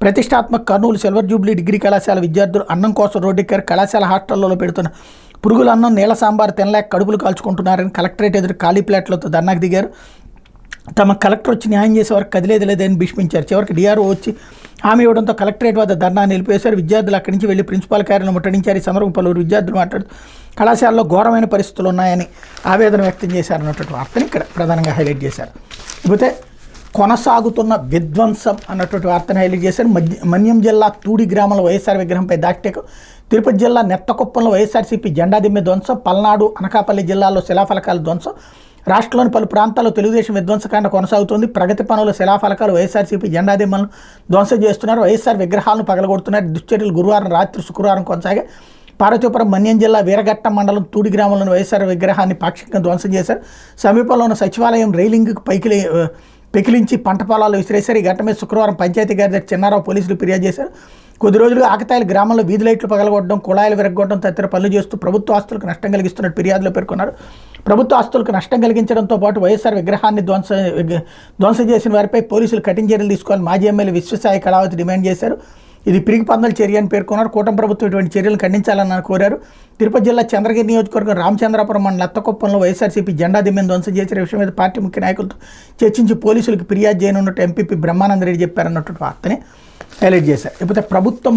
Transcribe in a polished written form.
ప్రతిష్టాత్మక Kurnool silver Jubilee degree కళాశాల విద్యార్థులు అన్నం కోసం రోడ్డెక్కారు. కళాశాల హాస్టళ్లలో పెడుతున్న పురుగుల అన్నం నీళ్ల సాంబార్ తినలేక కడుపులు కాల్చుకుంటున్నారని కలెక్టరేట్ ఎదురు ఖాళీ ప్లాట్లతో ధర్నాకు దిగారు. తమ కలెక్టర్ వచ్చి న్యాయం చేసే వరకు కదిలేదు లేదని భీష్మించారు. చివరికి డిఆర్ఓ వచ్చి హామీ ఇవ్వడంతో కలెక్టరేట్ వద్ద ధర్నా నిలిపేశారు. విద్యార్థులు అక్కడి నుంచి వెళ్లి ప్రిన్సిపాల్ కార్యాలయం ముట్టడించారు. ఈ సందర్భంగా పలువురు విద్యార్థులు మాట్లాడుతూ కళాశాలలో ఘోరమైన పరిస్థితులు ఉన్నాయని ఆవేదన వ్యక్తం చేశారన్నటువంటి వార్తని ఇక్కడ ప్రధానంగా హైలైట్ చేశారు. ఇకపోతే కొనసాగుతున్న విధ్వంసం అన్నటువంటి వార్తను హైలైట్ చేశారు. మన్యం జిల్లా తూడి గ్రామంలో వైఎస్ఆర్ విగ్రహంపై దాడిటేకు, తిరుపతి జిల్లా నెత్తకుప్పంలో వైఎస్ఆర్సీపీ జెండా దిమ్మె ధ్వంసం, పల్నాడు అనకాపల్లి జిల్లాల్లో శిలాఫలకాల ధ్వంసం, రాష్ట్రంలోని పలు ప్రాంతాల్లో తెలుగుదేశం విధ్వంసకాండ కొనసాగుతుంది. ప్రగతి పనుల శిలాఫలకాలు వైఎస్ఆర్సీపీ జెండా దిమ్మలను ధ్వంసం చేస్తున్నారు. వైఎస్ఆర్ విగ్రహాలను పగలగొడుతున్నారు. దుశ్చర్యలు గురువారం రాత్రి శుక్రవారం కొనసాగాయి. పార్వతీపురం మన్యం జిల్లా వీరఘట్టం మండలం తూడి గ్రామంలోని వైఎస్ఆర్ విగ్రహాన్ని పాక్షికంగా ధ్వంసం చేశారు. సమీపంలో ఉన్న సచివాలయం రైలింగ్కు పెకిలించి పంట పొలాలు విసిరేశారు. ఈ ఘటన మీద శుక్రవారం పంచాయతీ కార్యదర్శి చిన్నారావు పోలీసులు ఫిర్యాదు చేశారు. కొద్ది రోజులుగా ఆకతాయిల గ్రామంలో వీధి లైట్లు పగలగొట్టడం, కుళాయిలు విరగొట్టడం తదితర పనులు చేస్తూ ప్రభుత్వ ఆస్తులకు నష్టం కలిగిస్తున్నట్టు ఫిర్యాదులో పేర్కొన్నారు. ప్రభుత్వ ఆస్తులకు నష్టం కలిగించడంతో పాటు వైఎస్ఆర్ విగ్రహాన్ని ధ్వంసం చేసిన వారిపై పోలీసులు కఠిన చర్యలు తీసుకోవాలని మాజీ ఎమ్మెల్యే విశ్వసాయి కళావతి డిమాండ్ చేశారు. ఇది పిరికి పందల చర్య అని పేర్కొన్నారు. కూటమి ప్రభుత్వం ఇటువంటి చర్యలు ఖండించాలని కోరారు. తిరుపతి జిల్లా చంద్రగిరి నియోజకవర్గం రామచంద్రాపురం మండలం లత్తకుప్పంలో వైఎస్ఆర్సీపీ జెండా దిమ్మెను ధ్వంసం చేసిన విషయం మీద పార్టీ ముఖ్య నాయకులతో చర్చించి పోలీసులకు ఫిర్యాదు చేయనున్నట్టు ఎంపీపీ బ్రహ్మానందరెడ్డి చెప్పారన్నటువంటి వార్తని హైలైట్ చేశారు. ఇకపోతే ప్రభుత్వం